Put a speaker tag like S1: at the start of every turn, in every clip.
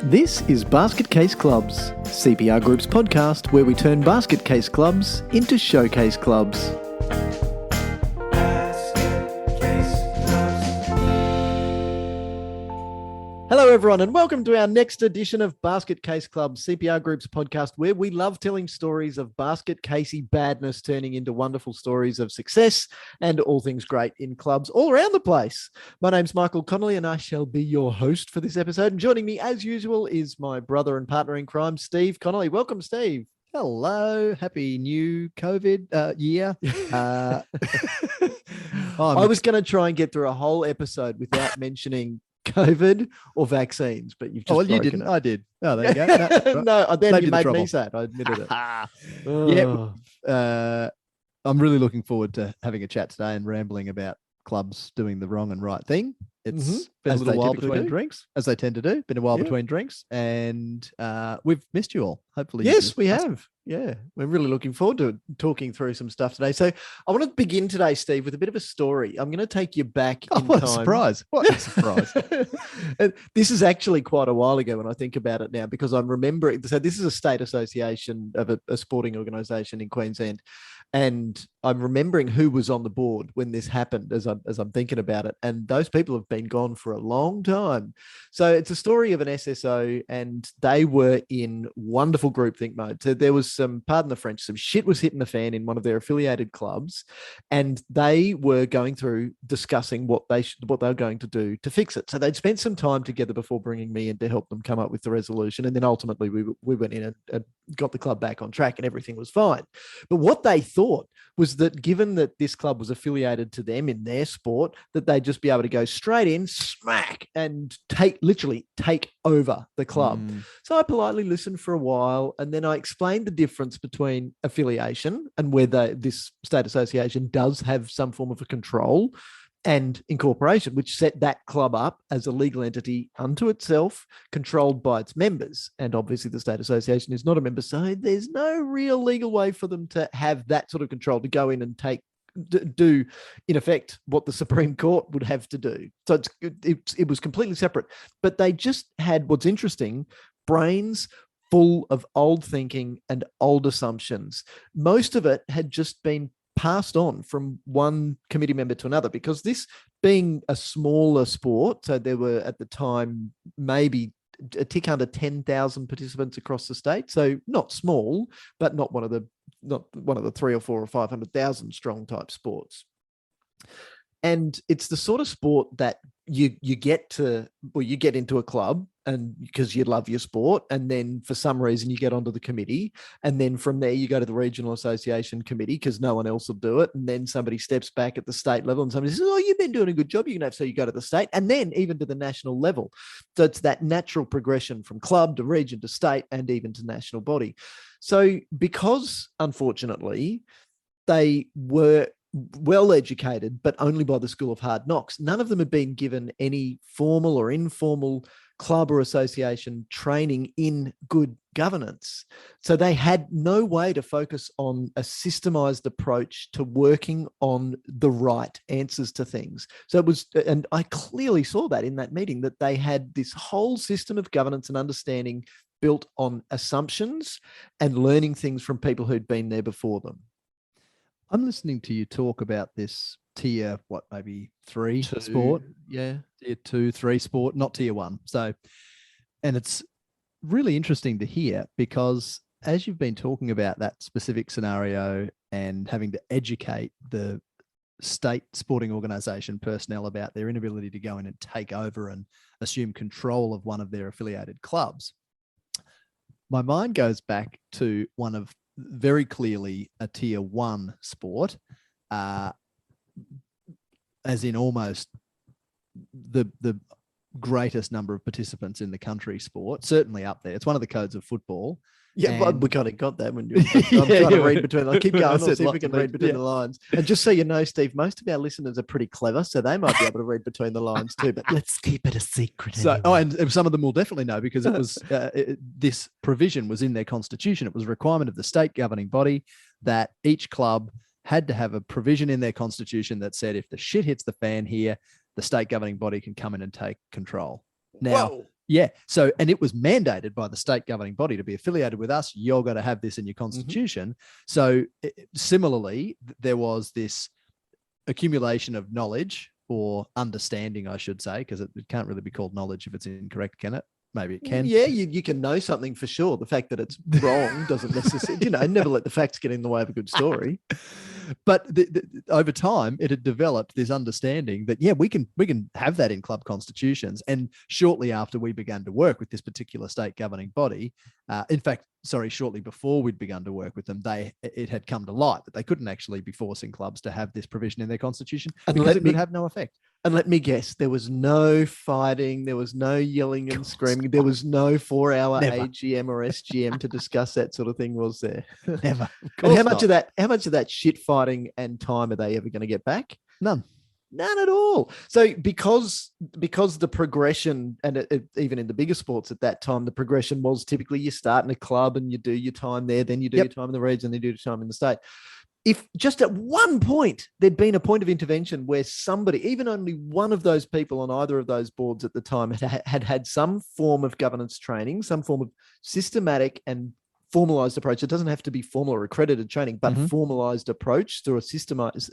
S1: This is Basket Case Clubs, CPR Group's podcast where we turn basket case clubs into showcase clubs. Hello everyone and welcome to our next edition of Basket Case Clubs, CPR Group's podcast where we love telling stories of basket casey badness turning into wonderful stories of success and all things great in clubs all around the place. My name's Michael Connolly and I shall be your host for this episode. And joining me as usual is my brother and partner in crime, Steve Connolly. Welcome, Steve.
S2: Hello, happy new COVID year.
S1: I was going to try and get through a whole episode without mentioning COVID or vaccines, but you've just
S2: you didn't.
S1: it.
S2: I did. Oh, there you go.
S1: No, then
S2: Saved
S1: you made
S2: the
S1: me sad. I admitted it.
S2: Yeah, I'm really looking forward to having a chat today and rambling about clubs doing the wrong and right thing. It's been a little while between drinks, as they tend to do. Been a while between drinks, and we've missed you all. Hopefully,
S1: yes, we have. Yeah, we're really looking forward to talking through some stuff today. So I want to begin today, Steve, with a bit of a story. I'm going to take you back in time.
S2: What a surprise. What a surprise.
S1: And this is actually quite a while ago when I think about it now, because I'm remembering. So this is a state association of a sporting organisation in Queensland. And I'm remembering who was on the board when this happened as I'm thinking about it. And those people have been gone for a long time. So it's a story of an SSO and they were in wonderful groupthink mode. So there was some, pardon the French, some shit was hitting the fan in one of their affiliated clubs. And they were going through discussing what they were going to do to fix it. So they'd spent some time together before bringing me in to help them come up with the resolution. And then ultimately we went in and got the club back on track and everything was fine. But what they thought was that given that this club was affiliated to them in their sport, that they'd just be able to go straight in, smack, and literally take over the club. So I politely listened for a while, and then I explained the difference between affiliation and whether this state association does have some form of a control, and incorporation, which set that club up as a legal entity unto itself, controlled by its members. And obviously the state association is not a member, so there's no real legal way for them to have that sort of control to go in and do in effect what the Supreme Court would have to do. So it was completely separate. But they just had, what's interesting, brains full of old thinking and old assumptions. Most of it had just been passed on from one committee member to another, because this being a smaller sport, so there were at the time maybe a tick under 10,000 participants across the state, so not small, but not one of the 3 or 4 or 500,000 strong type sports. And it's the sort of sport that you get into a club and because you love your sport, and then for some reason you get onto the committee, and then from there you go to the regional association committee because no one else will do it, and then somebody steps back at the state level and somebody says, oh, you've been doing a good job, you can have, so you go to the state, and then even to the national level. So it's that natural progression from club to region to state and even to national body. So because unfortunately they were well educated, but only by the School of Hard Knocks, none of them had been given any formal or informal club or association training in good governance. So they had no way to focus on a systemized approach to working on the right answers to things. So it was, and I clearly saw that in that meeting, that they had this whole system of governance and understanding built on assumptions and learning things from people who'd been there before them.
S2: I'm listening to you talk about this tier, maybe 3 sport?
S1: Yeah.
S2: Tier 2, 3 sport, not tier 1. So, and it's really interesting to hear, because as you've been talking about that specific scenario and having to educate the state sporting organisation personnel about their inability to go in and take over and assume control of one of their affiliated clubs, my mind goes back to one of very clearly a tier 1 sport, as in almost the greatest number of participants in the country sport, certainly up there. It's one of the codes of football.
S1: Yeah, but we kind of got that when I'm trying to read between. I'll keep going. I'll see if we can read between the lines. And just so you know, Steve, most of our listeners are pretty clever, so they might be able to read between the lines too. But let's keep it a secret.
S2: So, and some of them will definitely know, because it was this provision was in their constitution. It was a requirement of the state governing body that each club had to have a provision in their constitution that said if the shit hits the fan here, the state governing body can come in and take control. Now, Yeah. So, and it was mandated by the state governing body to be affiliated with us. You're going to have this in your constitution. So, similarly, there was this accumulation of knowledge or understanding, I should say, because it can't really be called knowledge if it's incorrect, can it? Maybe it can.
S1: Yeah, you can know something for sure. The fact that it's wrong doesn't necessarily, never let the facts get in the way of a good story.
S2: But over time, it had developed this understanding that, we can have that in club constitutions. And shortly after we began to work with this particular state governing body, shortly before we'd begun to work with them, it had come to light that they couldn't actually be forcing clubs to have this provision in their constitution because it would have no effect.
S1: And let me guess, there was no fighting, there was no yelling and screaming, there was no 4-hour AGM or SGM to discuss that sort of thing, was there?
S2: Never.
S1: And how much of that shit fighting and time are they ever going to get back?
S2: None
S1: at all. So because the progression, and even in the bigger sports at that time, the progression was typically you start in a club and you do your time there, then you do your time in the region, then you do your time in the state. If just at one point there'd been a point of intervention where somebody, even only one of those people on either of those boards at the time had some form of governance training, some form of systematic and formalized approach. It doesn't have to be formal or accredited training, but formalized approach through a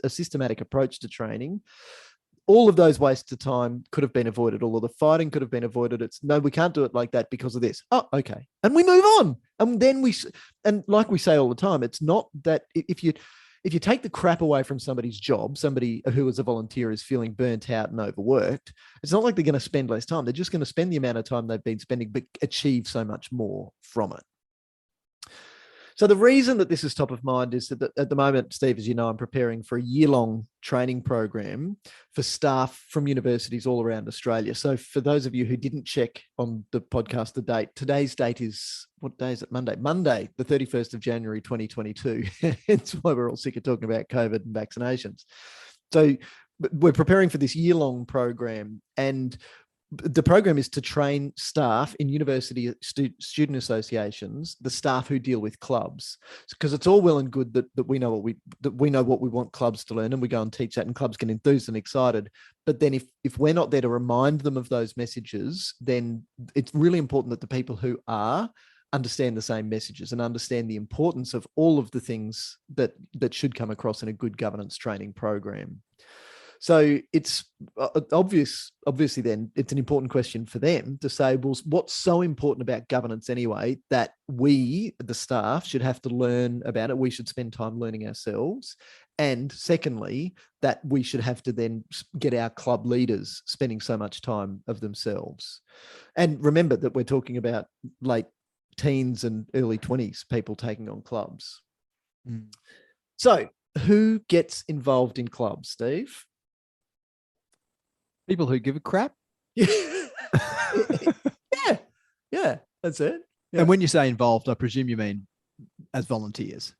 S1: systematic approach to training. All of those wastes of time could have been avoided. All of the fighting could have been avoided. It's no, we can't do it like that because of this. Oh, okay. And we move on. And then and like we say all the time, it's not that if you take the crap away from somebody's job, somebody who as a volunteer is feeling burnt out and overworked, it's not like they're going to spend less time. They're just going to spend the amount of time they've been spending, but achieve so much more from it. So the reason that this is top of mind is that at the moment, Steve, as you know, I'm preparing for a year-long training program for staff from universities all around Australia. So for those of you who didn't check on the podcast, today's date is, what day is it? Monday, the 31st of January, 2022. It's why we're all sick of talking about COVID and vaccinations. So we're preparing for this year-long program, and the program is to train staff in university student associations, the staff who deal with clubs, because it's all well and good that we know what we want clubs to learn, and we go and teach that, and clubs get enthused and excited. But then if we're not there to remind them of those messages, then it's really important that the people who are understand the same messages and understand the importance of all of the things that should come across in a good governance training program. So it's obviously then it's an important question for them to say, well, what's so important about governance anyway, that we, the staff, should have to learn about it? We should spend time learning ourselves. And secondly, that we should have to then get our club leaders spending so much time of themselves. And remember that we're talking about late teens and early 20s people taking on clubs. So who gets involved in clubs, Steve?
S2: People who give a crap.
S1: Yeah, that's it. Yeah.
S2: And when you say involved, I presume you mean as volunteers.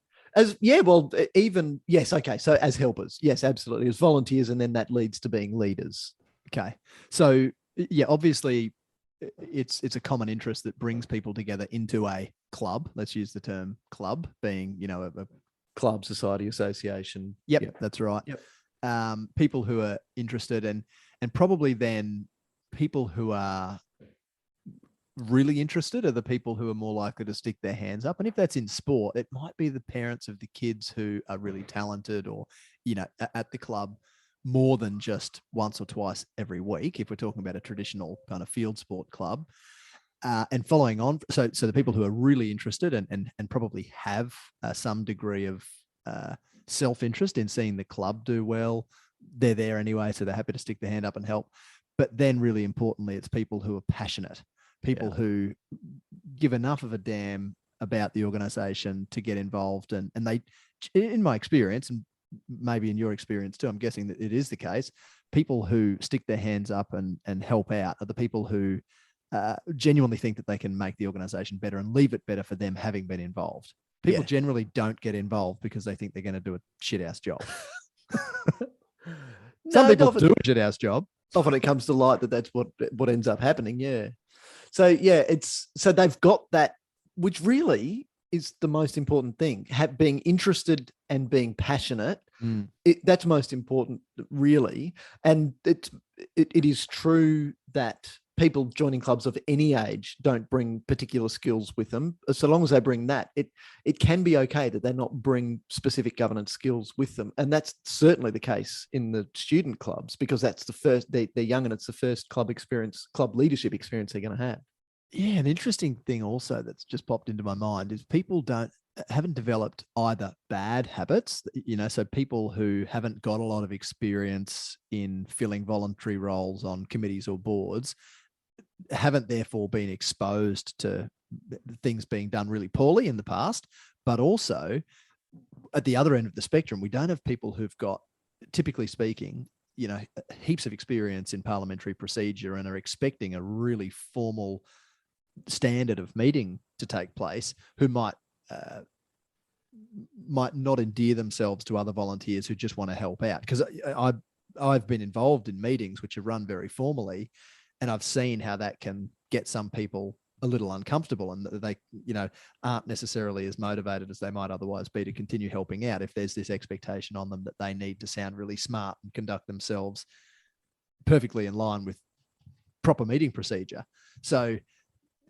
S1: Yes, okay. So as helpers, yes, absolutely, as volunteers, and then that leads to being leaders.
S2: Okay, so yeah, obviously, it's a common interest that brings people together into a club. Let's use the term club, being a
S1: club, society, association.
S2: Yep, that's right.
S1: Yep.
S2: People who are interested and probably then people who are really interested are the people who are more likely to stick their hands up. And if that's in sport, it might be the parents of the kids who are really talented or, at the club more than just once or twice every week, if we're talking about a traditional kind of field sport club. And following on, so the people who are really interested and probably have some degree of self-interest in seeing the club do well, they're there anyway, so they're happy to stick their hand up and help. But then really importantly, it's people who are passionate, people who give enough of a damn about the organization to get involved. And they, in my experience, and maybe in your experience too, I'm guessing that it is the case, people who stick their hands up and help out are the people who genuinely think that they can make the organization better and leave it better for them having been involved. People generally don't get involved because they think they're going to do a shit-ass job. Some people do a shit-ass job.
S1: Often it comes to light that that's what ends up happening. Yeah. So so they've got that, which really is the most important thing. Being interested and being passionate. That's most important, really. And it is true that people joining clubs of any age don't bring particular skills with them, so long as they bring that, it can be okay that they not bring specific governance skills with them. And that's certainly the case in the student clubs, because that's the first, they're young and it's the first club leadership experience they're going to have.
S2: Yeah, an interesting thing also that's just popped into my mind is people haven't developed either bad habits, so people who haven't got a lot of experience in filling voluntary roles on committees or boards haven't therefore been exposed to things being done really poorly in the past. But also at the other end of the spectrum, we don't have people who've got, typically speaking, heaps of experience in parliamentary procedure and are expecting a really formal standard of meeting to take place, who might not endear themselves to other volunteers who just want to help out. Because I've been involved in meetings which are run very formally, and I've seen how that can get some people a little uncomfortable, and they aren't necessarily as motivated as they might otherwise be to continue helping out if there's this expectation on them that they need to sound really smart and conduct themselves perfectly in line with proper meeting procedure. So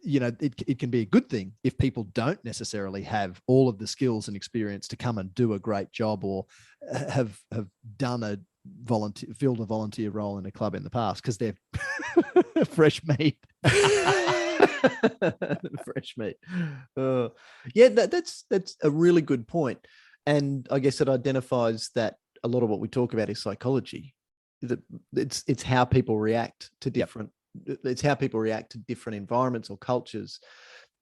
S2: it can be a good thing if people don't necessarily have all of the skills and experience to come and do a great job, or have done filled a volunteer role in a club in the past, because they're fresh meat.
S1: Fresh meat. Yeah, that's a really good point. And I guess it identifies that a lot of what we talk about is psychology. That it's how people react to different. Yep. It's how people react to different environments or cultures.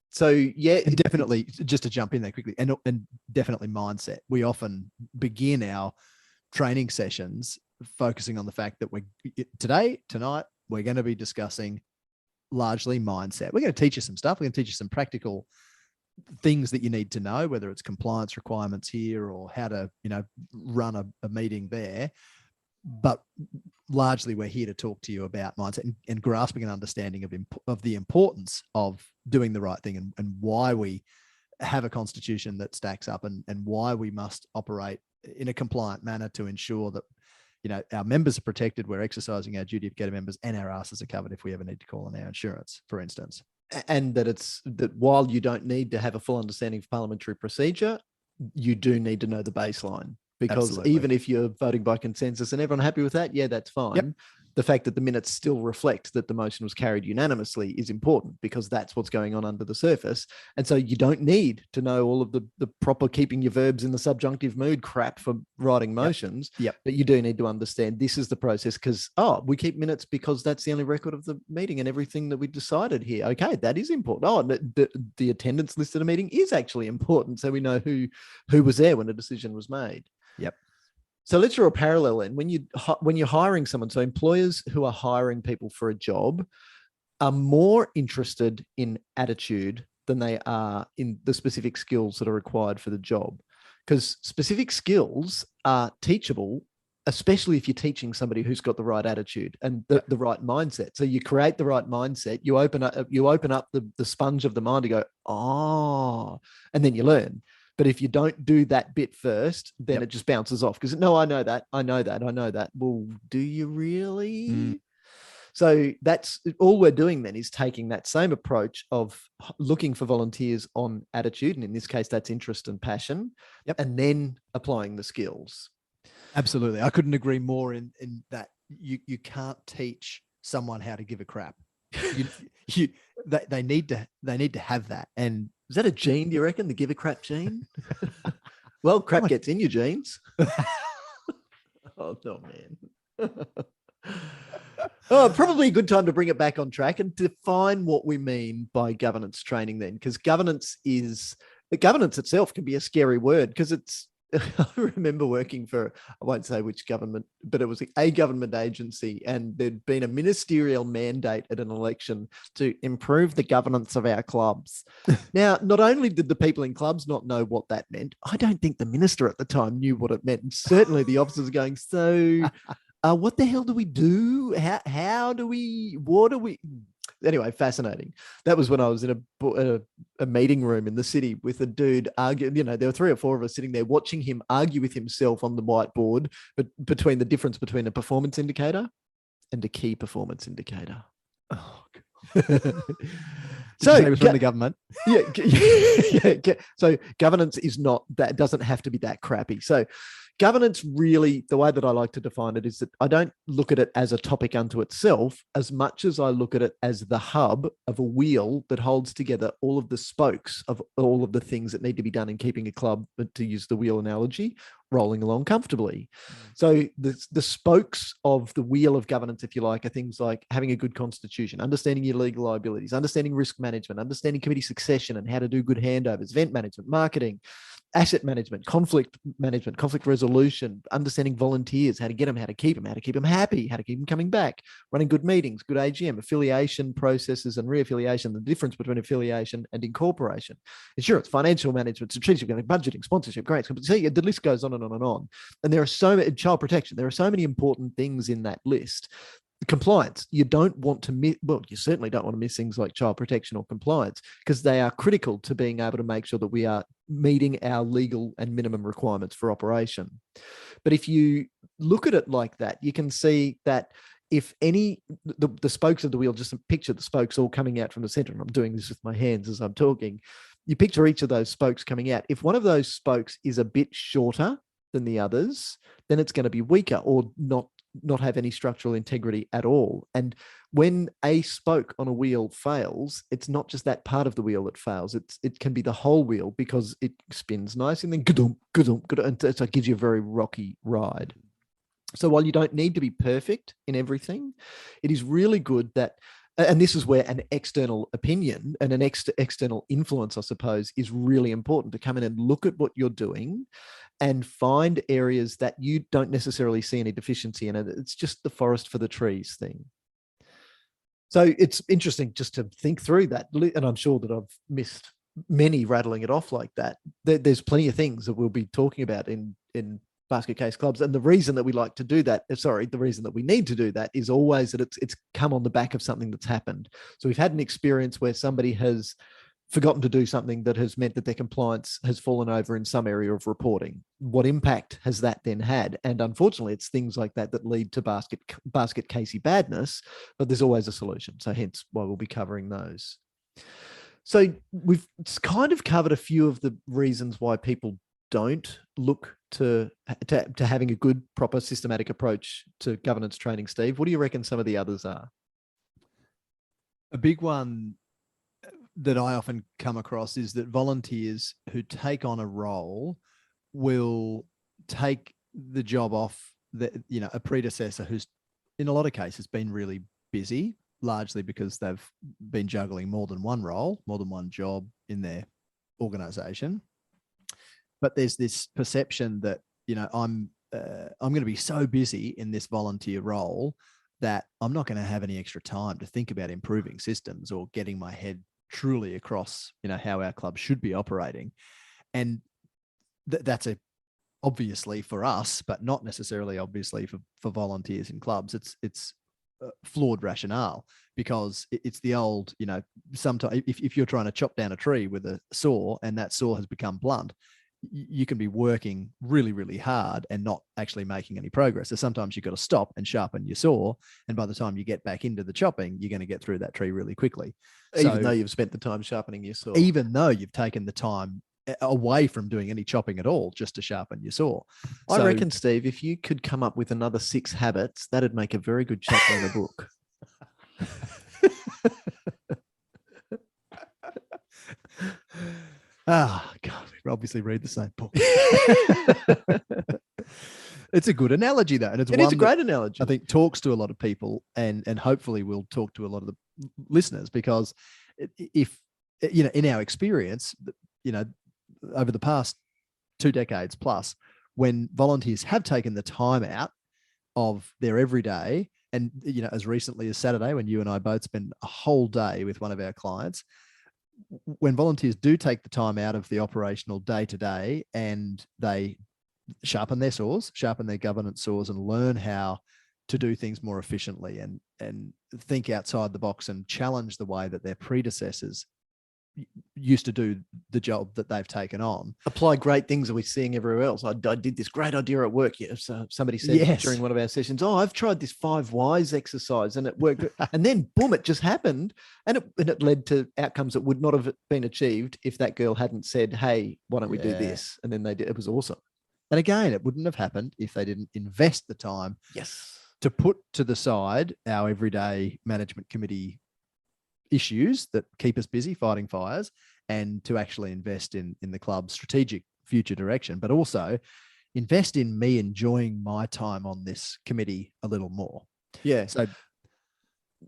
S1: So yeah,
S2: and definitely, just to jump in there quickly, and definitely mindset. We often begin our training sessions focusing on the fact that tonight, we're going to be discussing largely mindset. We're going to teach you some stuff. We're going to teach you some practical things that you need to know, whether it's compliance requirements here or how to, run a meeting there. But largely, we're here to talk to you about mindset and grasping an understanding of the importance of doing the right thing, and why we have a constitution that stacks up, and why we must operate in a compliant manner to ensure that our members are protected, we're exercising our duty of care to members, and our asses are covered if we ever need to call on our insurance, for instance.
S1: And that while you don't need to have a full understanding of parliamentary procedure, you do need to know the baseline. Because Absolutely. Even if you're voting by consensus and everyone happy with that, yeah, that's fine. Yep. The fact that the minutes still reflect that the motion was carried unanimously is important, because that's what's going on under the surface. And so you don't need to know all of the proper keeping your verbs in the subjunctive mood crap for writing motions.
S2: Yep.
S1: But you do need to understand this is the process, because, we keep minutes because that's the only record of the meeting and everything that we decided here. Okay, that is important. The attendance list at a meeting is actually important, so we know who was there when a decision was made.
S2: Yep.
S1: So let's draw a parallel then. When you're hiring someone, so employers who are hiring people for a job are more interested in attitude than they are in the specific skills that are required for the job, because specific skills are teachable, especially if you're teaching somebody who's got the right attitude and the right mindset. So you create the right mindset, you open up the sponge of the mind to go, and then you learn. But if you don't do that bit first, then it just bounces off, because I know that. Well, do you really? Mm. So that's all we're doing then, is taking that same approach of looking for volunteers on attitude. And in this case, that's interest and passion, and then applying the skills.
S2: Absolutely. I couldn't agree more in that you can't teach someone how to give a crap. They need to have that. And
S1: is that a gene, do you reckon? The give a crap gene? Well, crap gets in your genes. Oh, no, man. Probably a good time to bring it back on track and define what we mean by governance training then, because governance itself can be a scary word, because it's, I remember working for, I won't say which government, but it was a government agency, and there'd been a ministerial mandate at an election to improve the governance of our clubs. Now, not only did the people in clubs not know what that meant, I don't think the minister at the time knew what it meant. And certainly the officers are going, so what the hell do we do? What do we... Anyway, fascinating. That was when I was in a meeting room in the city with a dude arguing. There were 3 or 4 of us sitting there watching him argue with himself on the whiteboard, but between the difference between a performance indicator and a key performance indicator.
S2: Oh,
S1: so
S2: it was from the government.
S1: Yeah. So governance is not that, doesn't have to be that crappy. So governance, really, the way that I like to define it is that I don't look at it as a topic unto itself as much as I look at it as the hub of a wheel that holds together all of the spokes of all of the things that need to be done in keeping a club, to use the wheel analogy, rolling along comfortably. So the spokes of the wheel of governance, if you like, are things like having a good constitution, understanding your legal liabilities, understanding risk management, understanding committee succession and how to do good handovers, event management, marketing, asset management, conflict resolution, understanding volunteers, how to get them, how to keep them happy, how to keep them coming back, running good meetings, good AGM, affiliation processes and reaffiliation, the difference between affiliation and incorporation, insurance, financial management, strategic planning, budgeting, sponsorship, grants. See, the list goes on and on and on. And there are so many, child protection, there are so many important things in that list. Compliance, you don't want to miss, well, you certainly don't want to miss things like child protection or compliance, because they are critical to being able to make sure that we are meeting our legal and minimum requirements for operation. But if you look at it like that, you can see that if any, the spokes of the wheel, just picture the spokes all coming out from the center, and I'm doing this with my hands as I'm talking, you picture each of those spokes coming out. If one of those spokes is a bit shorter than the others, then it's going to be weaker or not have any structural integrity at all. And when a spoke on a wheel fails, it's not just that part of the wheel that fails. It can be the whole wheel, because it spins nice and then and so it gives you a very rocky ride. So while you don't need to be perfect in everything, it is really good that, and this is where an external opinion and an external influence, I suppose, is really important, to come in and look at what you're doing and find areas that you don't necessarily see any deficiency in it. It's just the forest for the trees thing. So it's interesting just to think through that. And I'm sure that I've missed many rattling it off like that. There's plenty of things that we'll be talking about in basket case clubs. And the reason that we like to do that, the reason that we need to do that is always that it's come on the back of something that's happened. So we've had an experience where somebody has forgotten to do something that has meant that their compliance has fallen over in some area of reporting. What impact has that then had? And unfortunately, it's things like that that lead to basket casey badness, but there's always a solution. So hence why we'll be covering those. So we've kind of covered a few of the reasons why people don't look to having a good, proper, systematic approach to governance training. Steve, what do you reckon some of the others are?
S2: A big one that I often come across is that volunteers who take on a role will take the job off a predecessor who's in a lot of cases been really busy, largely because they've been juggling more than one role, more than one job in their organization. But there's this perception that, I'm going to be so busy in this volunteer role that I'm not going to have any extra time to think about improving systems or getting my head truly across, how our club should be operating. And that's obviously for us, but not necessarily obviously for volunteers in clubs. It's flawed rationale, because it's the old, sometimes if you're trying to chop down a tree with a saw and that saw has become blunt, you can be working really, really hard and not actually making any progress. So sometimes you've got to stop and sharpen your saw. And by the time you get back into the chopping, you're going to get through that tree really quickly.
S1: Even though you've spent the time sharpening your saw.
S2: Even though you've taken the time away from doing any chopping at all just to sharpen your saw.
S1: I reckon, Steve, if you could come up with another 6 habits, that'd make a very good chapter in the book.
S2: God, we obviously read the same book. It's a good analogy, though. And it's
S1: a great analogy.
S2: I think talks to a lot of people, and hopefully will talk to a lot of the listeners, because if, in our experience, over the past 2 decades plus, when volunteers have taken the time out of their everyday, and, as recently as Saturday, when you and I both spent a whole day with one of our clients, when volunteers do take the time out of the operational day-to-day and they sharpen their saws, sharpen their governance saws, and learn how to do things more efficiently and think outside the box and challenge the way that their predecessors used to do the job that they've taken on.
S1: Apply great things that we're seeing everywhere else. I did this great idea at work. Yeah, so somebody said during one of our sessions, "Oh, I've tried this 5 whys exercise and it worked." And then boom, it just happened, and it led to outcomes that would not have been achieved if that girl hadn't said, "Hey, why don't we do this?" And then they did. It was awesome.
S2: And again, it wouldn't have happened if they didn't invest the time.
S1: Yes.
S2: To put to the side our everyday management committee issues that keep us busy fighting fires, and to actually invest in the club's strategic future direction, but also invest in me enjoying my time on this committee a little more.
S1: Yeah. So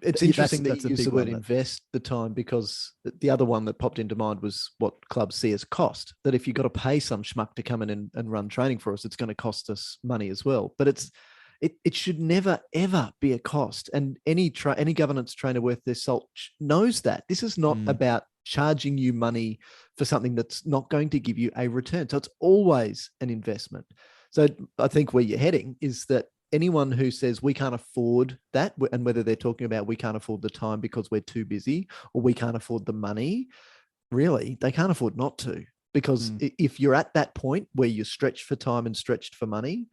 S1: it's interesting that you use the word invest the time, because the other one that popped into mind was what clubs see as cost, that if you've got to pay some schmuck to come in and run training for us, it's going to cost us money as well. But it should never, ever be a cost. And any governance trainer worth their salt knows that. This is not about charging you money for something that's not going to give you a return. So it's always an investment. So I think where you're heading is that anyone who says we can't afford that, and whether they're talking about we can't afford the time because we're too busy, or we can't afford the money, really, they can't afford not to. Because if you're at that point where you're stretched for time and stretched for money,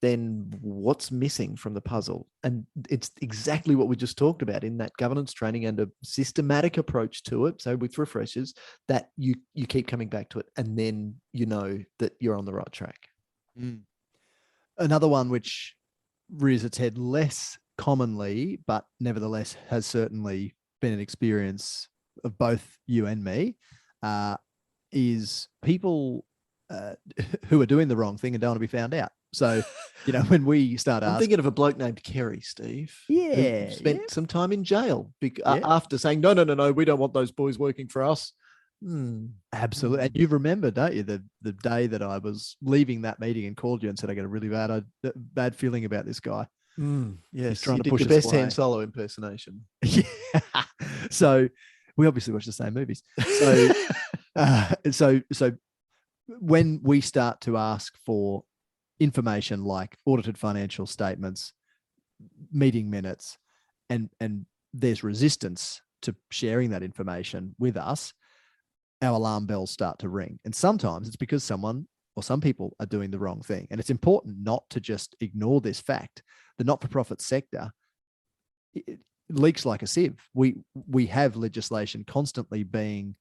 S1: then what's missing from the puzzle? And it's exactly what we just talked about in that governance training, and a systematic approach to it. So with refreshers, that you keep coming back to it, and then you know that you're on the right track.
S2: Another one which rears its head less commonly, but nevertheless has certainly been an experience of both you and me, is people who are doing the wrong thing and don't want to be found out. So, when we start
S1: I'm thinking of a bloke named Kerry, Steve.
S2: Yeah.
S1: Who spent some time in jail after saying, no, we don't want those boys working for us.
S2: Absolutely. And you remember, don't you, the day that I was leaving that meeting and called you and said, I got a really bad feeling about this guy.
S1: Yes, trying to push your best Han Solo impersonation.
S2: Yeah. So we obviously watch the same movies. So, so when we start to ask for information like audited financial statements, meeting minutes, and there's resistance to sharing that information with us, our alarm bells start to ring. And sometimes it's because someone or some people are doing the wrong thing. And it's important not to just ignore this fact. The not-for-profit sector, it leaks like a sieve. We have legislation constantly being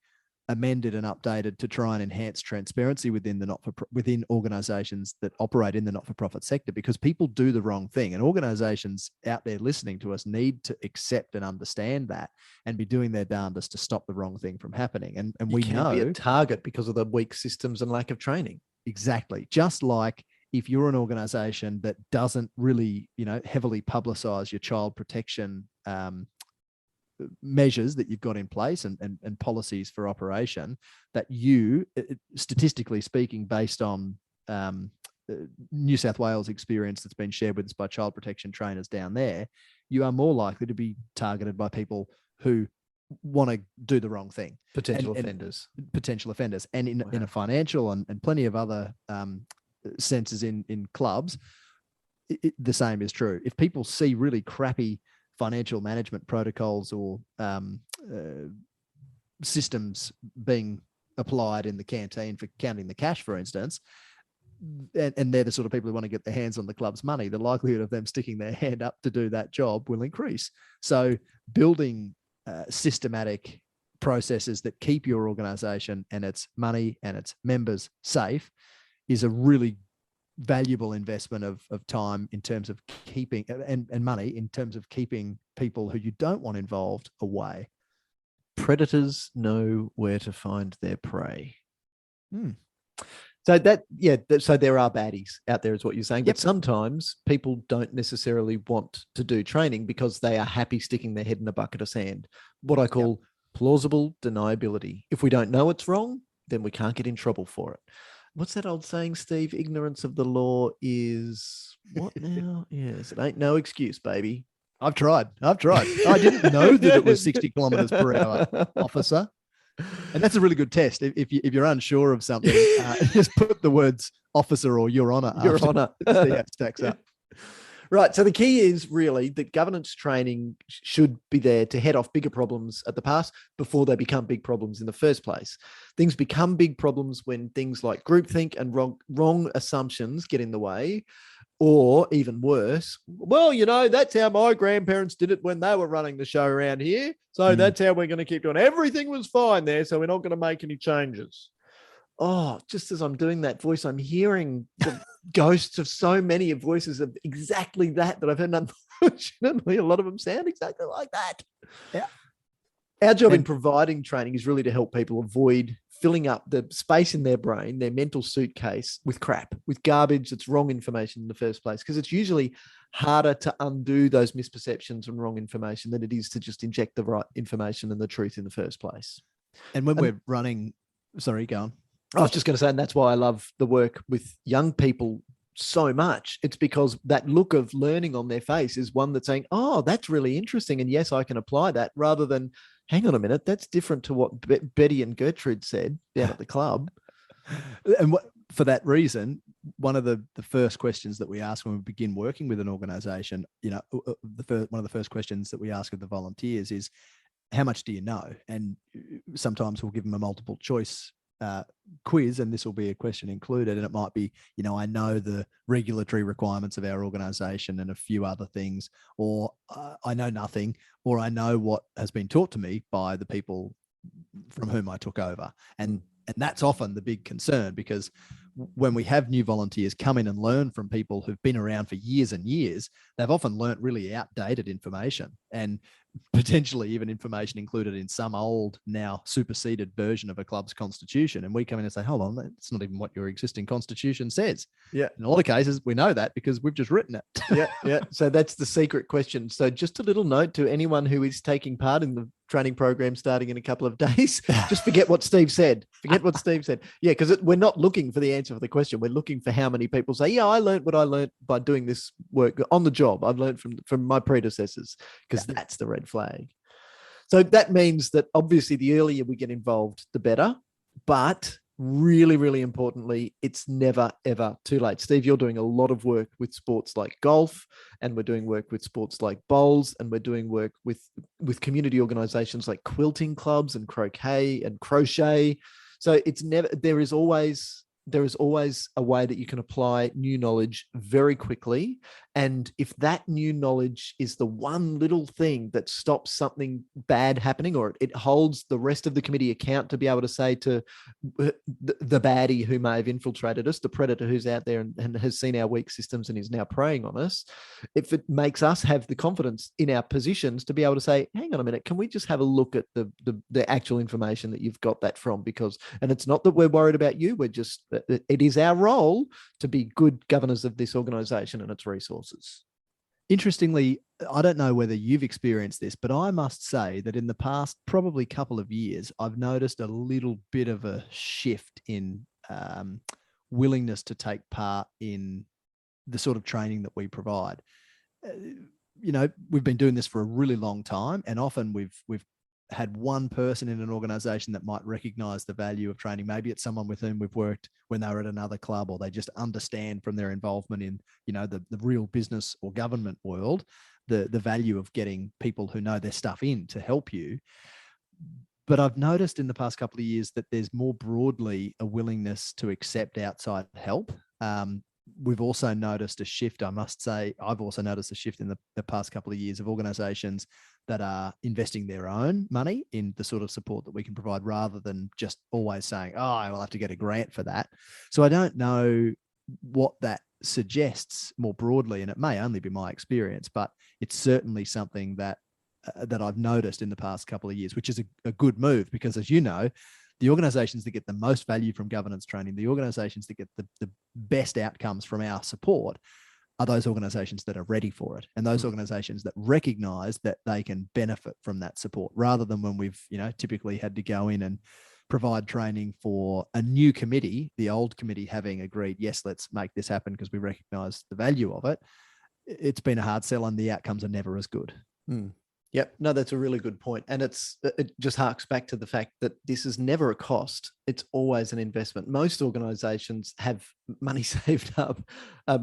S2: amended and updated to try and enhance transparency within organizations that operate in the not-for-profit sector, because people do the wrong thing, and organizations out there listening to us need to accept and understand that and be doing their darndest to stop the wrong thing from happening. And we know
S1: be a target because of the weak systems and lack of training.
S2: Exactly. Just like if you're an organization that doesn't really, heavily publicize your child protection measures that you've got in place and policies for operation, that you, statistically speaking, based on New South Wales experience that's been shared with us by child protection trainers down there, you are more likely to be targeted by people who want to do the wrong thing.
S1: Potential offenders.
S2: And in a financial and plenty of other senses in clubs, the same is true. If people see really crappy financial management protocols or systems being applied in the canteen for counting the cash, for instance, and they're the sort of people who want to get their hands on the club's money, the likelihood of them sticking their hand up to do that job will increase. So building systematic processes that keep your organization and its money and its members safe is a really valuable investment of time in terms of keeping and money in terms of keeping people who you don't want involved away.
S1: Predators know where to find their prey. So there are baddies out there, is what you're saying. But sometimes people don't necessarily want to do training because they are happy sticking their head in a bucket of sand. What I call plausible deniability. If we don't know it's wrong, then we can't get in trouble for it. What's that old saying, Steve? Ignorance of the law is what now? Yes, it ain't no excuse, baby.
S2: I've tried. I didn't know that it was 60 kilometers per hour, officer. And that's a really good test. If you're unsure of something, just put the words officer or your honor.
S1: Your honor.
S2: See how it stacks up.
S1: Right. So the key is really that governance training should be there to head off bigger problems at the pass before they become big problems in the first place. Things become big problems when things like groupthink and wrong assumptions get in the way, or even worse, well, that's how my grandparents did it when they were running the show around here. So that's how we're going to keep doing. Everything was fine there, so we're not going to make any changes. Oh, just as I'm doing that voice, I'm hearing the ghosts of so many voices of exactly that I've heard. And unfortunately, a lot of them sound exactly like that.
S2: Yeah.
S1: Our job in providing training is really to help people avoid filling up the space in their brain, their mental suitcase, with crap, with garbage that's wrong information in the first place. Because it's usually harder to undo those misperceptions and wrong information than it is to just inject the right information and the truth in the first place.
S2: And when we're running, sorry, go on.
S1: I was just going to say, and that's why I love the work with young people so much. It's because that look of learning on their face is one that's saying, oh, that's really interesting. And yes, I can apply that, rather than, hang on a minute, that's different to what Betty and Gertrude said down at the club.
S2: And for that reason, one of the first questions that we ask when we begin working with an organization, one of the first questions that we ask of the volunteers is, how much do you know? And sometimes we'll give them a multiple choice quiz, and this will be a question included, and it might be, I know the regulatory requirements of our organization and a few other things, or I know nothing, or I know what has been taught to me by the people from whom I took over. And that's often the big concern, because when we have new volunteers come in and learn from people who've been around for years and years, they've often learnt really outdated information, and potentially even information included in some old, now superseded version of a club's constitution. And we come in and say, hold on, that's not even what your existing constitution says.
S1: Yeah.
S2: In a lot of cases, we know that because we've just written it.
S1: Yeah. So that's the secret question. So just a little note to anyone who is taking part in the training program starting in a couple of days, just forget what Steve said. Forget what Steve said. Yeah, because we're not looking for the answer for the question. We're looking for how many people say, yeah, I learned what I learned by doing this work on the job. I've learned from my predecessors, because that's the red flag. So that means that obviously the earlier we get involved, the better. But really, really importantly, it's never, ever too late. Steve, you're doing a lot of work with sports like golf, and we're doing work with sports like bowls, and we're doing work with community organizations like quilting clubs and croquet and crochet. So it's never, there is always a way that you can apply new knowledge very quickly. And if that new knowledge is the one little thing that stops something bad happening, or it holds the rest of the committee account to be able to say to the baddie who may have infiltrated us, the predator who's out there and has seen our weak systems and is now preying on us, if it makes us have the confidence in our positions to be able to say, hang on a minute, can we just have a look at the actual information that you've got that from? Because, and it's not that we're worried about you, we're just, it is our role to be good governors of this organization and its resources.
S2: Interestingly, I don't know whether you've experienced this, but I must say that in the past probably couple of years, I've noticed a little bit of a shift in willingness to take part in the sort of training that we provide. We've been doing this for a really long time, and often we've had one person in an organization that might recognize the value of training. Maybe it's someone with whom we've worked when they were at another club, or they just understand from their involvement in, the real business or government world, the value of getting people who know their stuff in to help you. But I've noticed in the past couple of years that there's more broadly a willingness to accept outside help. We've also noticed a shift, I must say, I've also noticed a shift in the past couple of years of organizations that are investing their own money in the sort of support that we can provide, rather than just always saying, oh, I'll have to get a grant for that. So I don't know what that suggests more broadly, and it may only be my experience, but it's certainly something that I've noticed in the past couple of years, which is a good move, because as you know, the organizations that get the most value from governance training, the organizations that get the best outcomes from our support, are those organizations that are ready for it, and those organizations that recognize that they can benefit from that support, rather than when we've, typically had to go in and provide training for a new committee, the old committee having agreed, yes, let's make this happen because we recognize the value of it. It's been a hard sell, and the outcomes are never as good.
S1: Yep. No, that's a really good point. And it just harks back to the fact that this is never a cost. It's always an investment. Most organizations have money saved up. I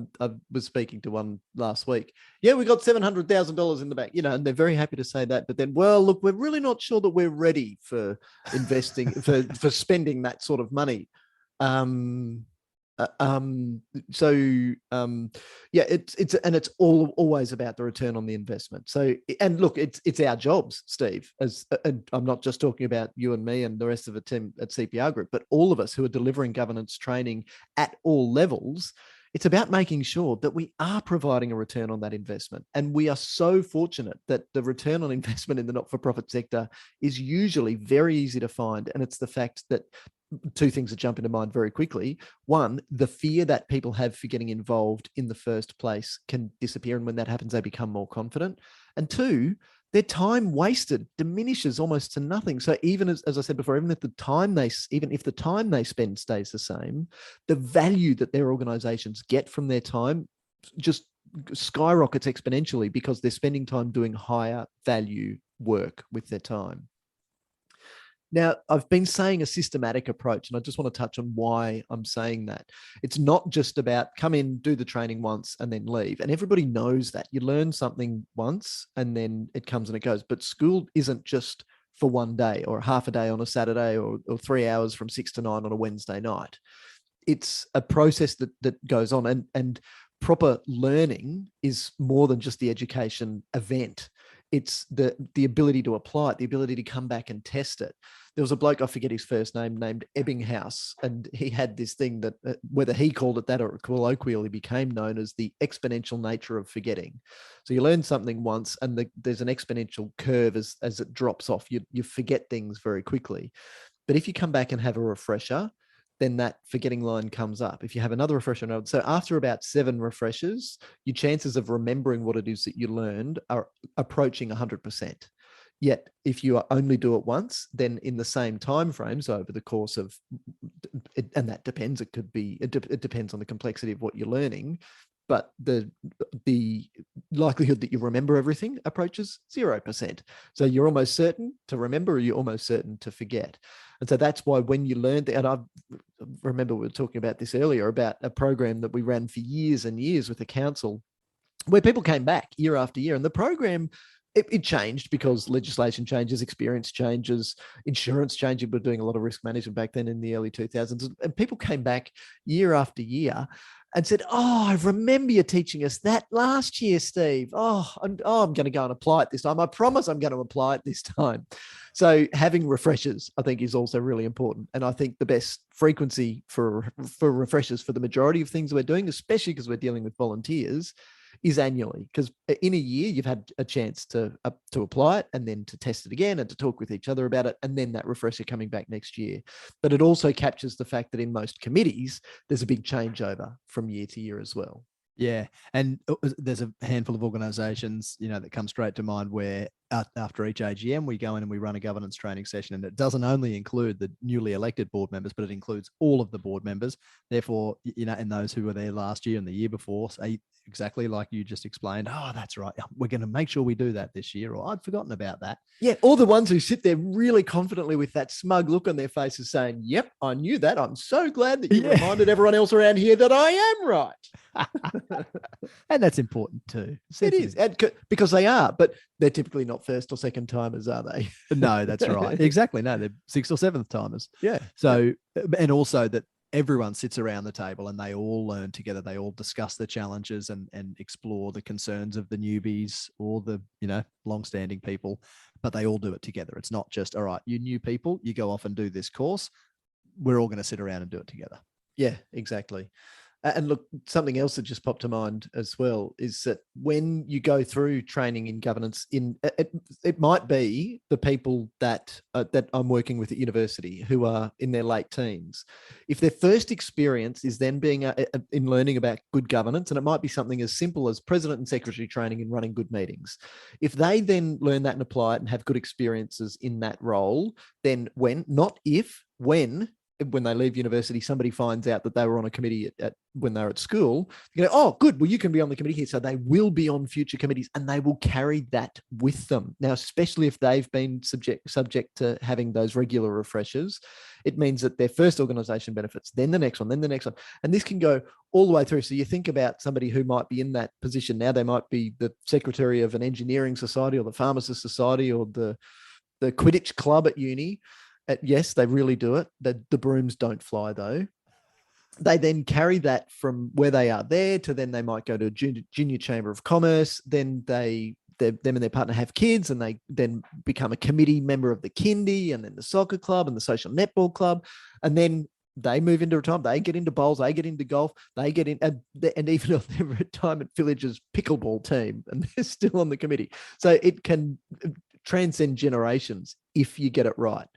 S1: was speaking to one last week. Yeah, we got $700,000 in the bank, and they're very happy to say that. But then, well, look, we're really not sure that we're ready for investing, for spending that sort of money. Um, uh, um, so yeah, it's always about the return on the investment. So, and look, it's our jobs, Steve, and I'm not just talking about you and me and the rest of the team at CPR Group, but all of us who are delivering governance training at all levels. It's about making sure that we are providing a return on that investment. And we are so fortunate that the return on investment in the not-for-profit sector is usually very easy to find. And it's the fact that two things that jump into mind very quickly. One, the fear that people have for getting involved in the first place can disappear. And when that happens, they become more confident. And two, their time wasted diminishes almost to nothing. So even as I said before, even if the time they spend stays the same, the value that their organizations get from their time just skyrockets exponentially because they're spending time doing higher value work with their time. Now, I've been saying a systematic approach, and I just want to touch on why I'm saying that. It's not just about come in, do the training once, and then leave. And everybody knows that. You learn something once, and then it comes and it goes. But school isn't just for one day or half a day on a Saturday or 3 hours from 6 to 9 on a Wednesday night. It's a process that goes on. And proper learning is more than just the education event. It's the ability to apply it, the ability to come back and test it. There was a bloke, I forget his first name, named Ebbinghaus, and he had this thing that whether he called it that or colloquially became known as the exponential nature of forgetting. So you learn something once and there's an exponential curve as it drops off. You forget things very quickly. But if you come back and have a refresher, then that forgetting line comes up. If you have another refresher, so after about 7 refreshers, your chances of remembering what it is that you learned are approaching 100%. Yet, if you only do it once, then in the same time frame, so over the course of, and that depends, it depends on the complexity of what you're learning, but the likelihood that you remember everything approaches 0%. So you're almost certain to remember, or you're almost certain to forget. And so that's why when you learn, and I remember we were talking about this earlier, about a program that we ran for years and years with the council, where people came back year after year, and the program, it changed because legislation changes, experience changes, insurance changes. We were doing a lot of risk management back then in the early 2000s. And people came back year after year and said, oh, I remember you teaching us that last year, Steve. I'm going to go and apply it this time. I promise I'm going to apply it this time. So having refreshers, I think, is also really important. And I think the best frequency for refreshers for the majority of things we're doing, especially because we're dealing with volunteers, is annually, because in a year you've had a chance to apply it and then to test it again and to talk with each other about it, and then that refresher coming back next year. But it also captures the fact that in most committees there's a big changeover from year to year as well.
S2: Yeah, and there's a handful of organisations, that come straight to mind where after each AGM we go in and we run a governance training session, and it doesn't only include the newly elected board members, but it includes all of the board members. Therefore, and those who were there last year and the year before say exactly like you just explained. Oh, that's right. We're going to make sure we do that this year, or I'd forgotten about that.
S1: Yeah, all the ones who sit there really confidently with that smug look on their faces saying, yep, I knew that. I'm so glad that you reminded everyone else around here that I am right.
S2: And that's important too.
S1: It is, because they are, but they're typically not first or second timers, are they?
S2: No, that's right. Exactly. No, they're 6th or 7th timers.
S1: Yeah.
S2: So, and also that everyone sits around the table and they all learn together. They all discuss the challenges and explore the concerns of the newbies or the, long-standing people, but they all do it together. It's not just, all right, you new people, you go off and do this course. We're all going to sit around and do it together.
S1: Yeah, exactly. And look, something else that just popped to mind as well is that when you go through training in governance, it might be the people that I'm working with at university who are in their late teens. If their first experience is then being in learning about good governance, and it might be something as simple as president and secretary training in running good meetings. If they then learn that and apply it and have good experiences in that role, then when when they leave university, somebody finds out that they were on a committee when they're at school, you go, oh, good, well, you can be on the committee here. So they will be on future committees and they will carry that with them. Now, especially if they've been subject to having those regular refreshers, it means that their first organisation benefits, then the next one, then the next one. And this can go all the way through. So you think about somebody who might be in that position now. They might be the secretary of an engineering society or the pharmacist society or the Quidditch club at uni. Yes, they really do it. The brooms don't fly, though. They then carry that from where they are there to then they might go to a junior chamber of commerce. Then them and their partner have kids and they then become a committee member of the kindy and then the soccer club and the social netball club. And then they move into retirement. They get into bowls. They get into golf. They get in, and even on their retirement village's pickleball team, and they're still on the committee. So it can transcend generations if you get it right.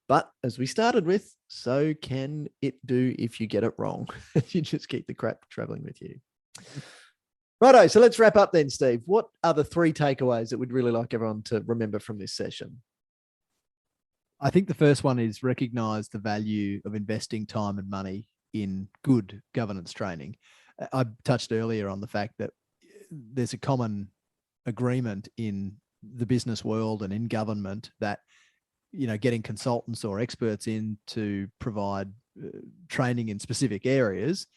S1: But as we started with, so can it do if you get it wrong. You just keep the crap traveling with you. Righto, so let's wrap up then, Steve. What are the 3 takeaways that we'd really like everyone to remember from this session?
S2: I think the first one is recognize the value of investing time and money in good governance training. I touched earlier on the fact that there's a common agreement in the business world and in government that, you know, getting consultants or experts in to provide training in specific areas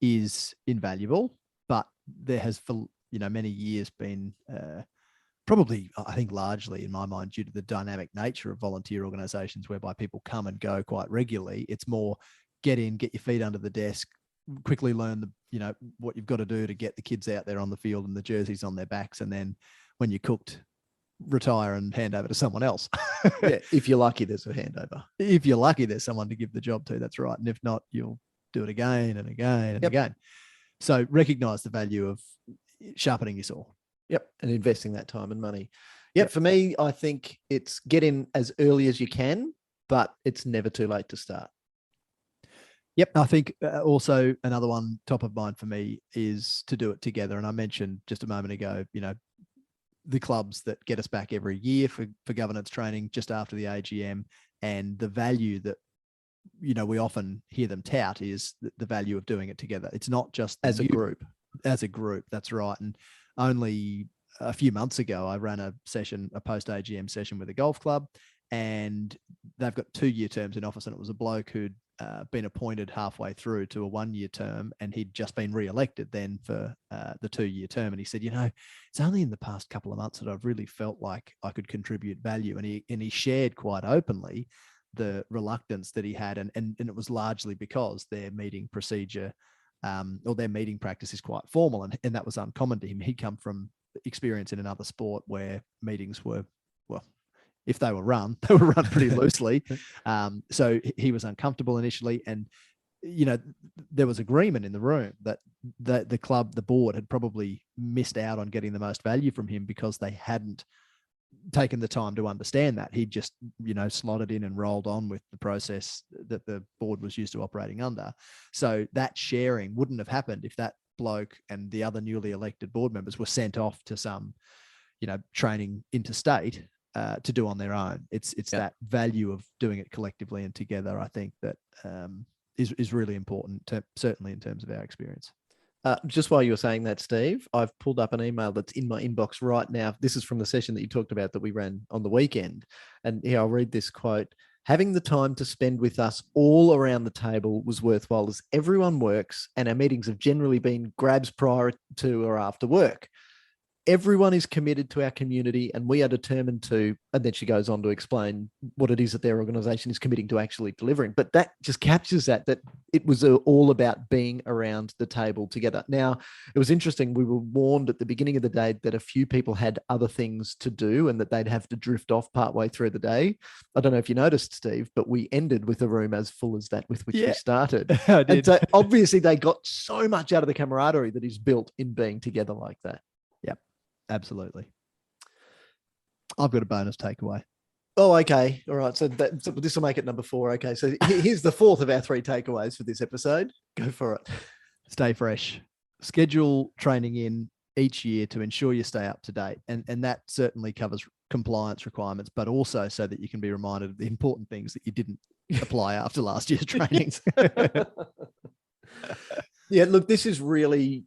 S2: is invaluable, but there has for, you know, many years been probably, I think largely in my mind, due to the dynamic nature of volunteer organizations whereby people come and go quite regularly. It's more get in, get your feet under the desk, quickly learn what you've got to do to get the kids out there on the field and the jerseys on their backs. And then when you're cooked, retire and hand over to someone else.
S1: Yeah, if you're lucky, there's a handover.
S2: If you're lucky, there's someone to give the job to. That's right. And if not, you'll do it again and again and again. So recognize the value of sharpening your saw.
S1: Yep. And investing that time and money. Yep. For me, I think it's get in as early as you can, but it's never too late to start.
S2: Yep. I think also another one top of mind for me is to do it together. And I mentioned just a moment ago, the clubs that get us back every year for governance training just after the AGM, and the value that, we often hear them tout is the value of doing it together. It's not just
S1: as a group.
S2: As a group. That's right. And only a few months ago, I ran a post AGM session with a golf club, and they've got 2-year terms in office. And it was a bloke who'd been appointed halfway through to a 1-year term, and he'd just been re-elected then for the 2-year term. And he said, it's only in the past couple of months that I've really felt like I could contribute value. And he shared quite openly the reluctance that he had. And it was largely because their meeting procedure or their meeting practice is quite formal, and that was uncommon to him. He'd come from experience in another sport where meetings were, well, if they were run pretty loosely. So he was uncomfortable initially, and there was agreement in the room that the club, the board, had probably missed out on getting the most value from him because they hadn't taken the time to understand that. He just, slotted in and rolled on with the process that the board was used to operating under. So that sharing wouldn't have happened if that bloke and the other newly elected board members were sent off to some, training interstate to do on their own. It's that value of doing it collectively and together, I think, that is really important, certainly in terms of our experience.
S1: Just while you were saying that, Steve, I've pulled up an email that's in my inbox right now. This is from the session that you talked about that we ran on the weekend. And here, I'll read this quote. Having the time to spend with us all around the table was worthwhile, as everyone works and our meetings have generally been grabs prior to or after work. Everyone is committed to our community and we are determined to, and then she goes on to explain what it is that their organization is committing to actually delivering. But that just captures that it was all about being around the table together. Now, it was interesting. We were warned at the beginning of the day that a few people had other things to do and that they'd have to drift off partway through the day. I don't know if you noticed, Steve, but we ended with a room as full as that with which we started.
S2: I did.
S1: And so obviously they got so much out of the camaraderie that is built in being together like that.
S2: Yep. Absolutely. I've got a bonus takeaway.
S1: Oh, okay. All right. So this will make it number 4. Okay. So here's the 4th of our 3 takeaways for this episode. Go for it.
S2: Stay fresh. Schedule training in each year to ensure you stay up to date. And that certainly covers compliance requirements, but also so that you can be reminded of the important things that you didn't apply after last year's trainings.
S1: Yeah, look, this is really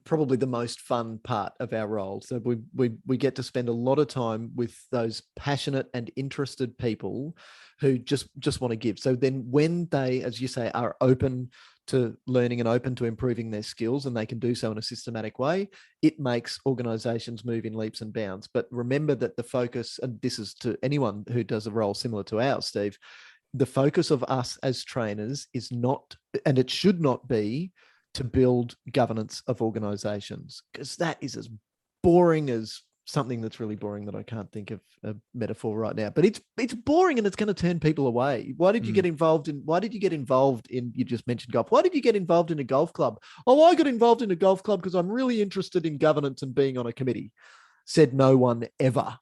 S1: probably the most fun part of our role. So we get to spend a lot of time with those passionate and interested people who just want to give. So then when they, as you say, are open to learning and open to improving their skills, and they can do so in a systematic way, it makes organizations move in leaps and bounds. But remember that the focus, and this is to anyone who does a role similar to ours, Steve, the focus of us as trainers is not, and it should not be, to build governance of organizations, because that is as boring as something that's really boring that I can't think of a metaphor right now, but it's boring and it's going to turn people away. Why did you get involved in, you just mentioned golf. Why did you get involved in a golf club? Oh, I got involved in a golf club because I'm really interested in governance and being on a committee. Said no one ever.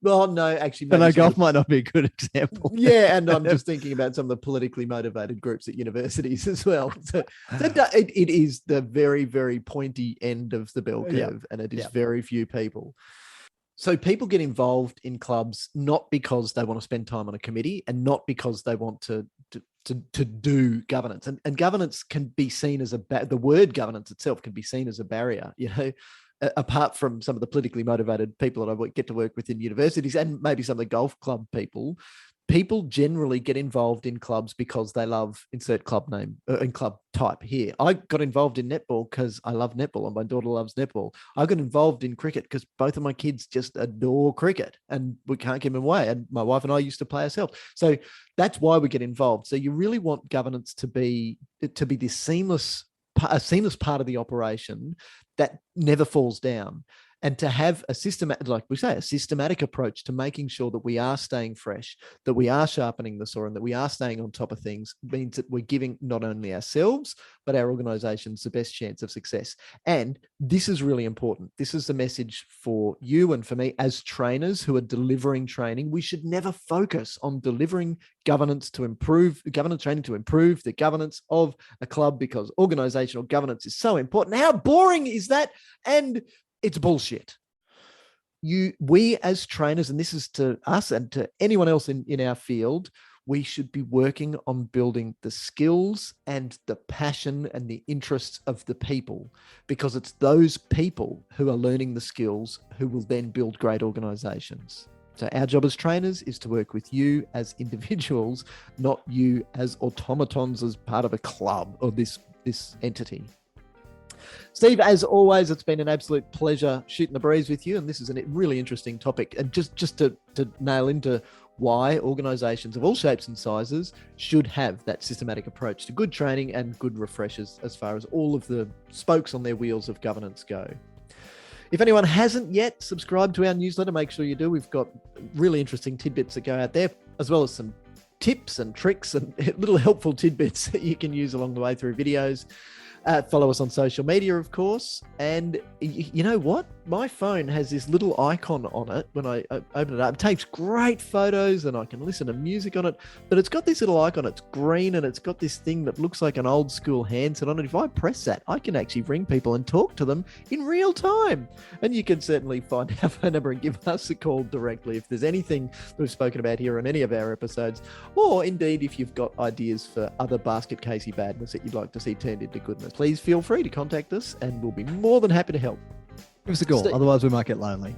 S1: Well, no, actually.
S2: No, golf might not be a good example.
S1: Yeah, and I'm just thinking about some of the politically motivated groups at universities as well. So it is the very, very pointy end of the bell curve, and it is very few people. So people get involved in clubs not because they want to spend time on a committee, and not because they want to do governance. And governance can be seen as the word governance itself can be seen as a barrier, you know. Apart from some of the politically motivated people that I get to work with in universities, and maybe some of the golf club people generally get involved in clubs because they love insert club name and club type here. I got involved in netball because I love netball and my daughter loves netball. I got involved in cricket because both of my kids just adore cricket and we can't keep them away. And my wife and I used to play ourselves. So that's why we get involved. So you really want governance to be this seamless part of the operation that never falls down, and to have a systematic approach to making sure that we are staying fresh, that we are sharpening the saw, and that we are staying on top of things, means that we're giving not only ourselves, but our organizations the best chance of success. And this is really important. This is the message for you and for me as trainers who are delivering training. We should never focus on delivering governance training to improve the governance of a club, because organizational governance is so important. How boring is that? And it's bullshit. We as trainers, and this is to us and to anyone else in our field, we should be working on building the skills and the passion and the interests of the people, because it's those people who are learning the skills who will then build great organizations. So our job as trainers is to work with you as individuals, not you as automatons as part of a club or this entity. Steve, as always, it's been an absolute pleasure shooting the breeze with you. And this is a really interesting topic. And just to nail into why organizations of all shapes and sizes should have that systematic approach to good training and good refreshers as far as all of the spokes on their wheels of governance go. If anyone hasn't yet subscribed to our newsletter, make sure you do. We've got really interesting tidbits that go out there, as well as some tips and tricks and little helpful tidbits that you can use along the way through videos. Follow us on social media, of course. And you know what? My phone has this little icon on it when I open it up. It takes great photos and I can listen to music on it, but it's got this little icon. It's green and it's got this thing that looks like an old school handset on it. If I press that, I can actually ring people and talk to them in real time. And you can certainly find our phone number and give us a call directly if there's anything we've spoken about here on any of our episodes, or indeed if you've got ideas for other basket casey badness that you'd like to see turned into goodness. Please feel free to contact us and we'll be more than happy to help.
S2: Give us a call, otherwise we might get lonely.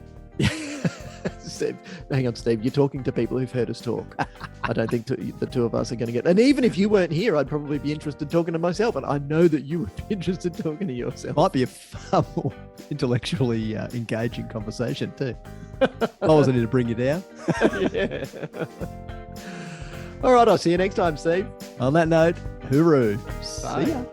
S1: Steve, hang on, Steve. You're talking to people who've heard us talk. I don't think the two of us are going to get... And even if you weren't here, I'd probably be interested talking to myself. And I know that you would be interested talking to yourself.
S2: Might be a far more intellectually engaging conversation too. I wasn't here to bring you down.
S1: Yeah. All right, I'll see you next time, Steve.
S2: On that note, hooroo.
S1: Bye.
S2: See ya.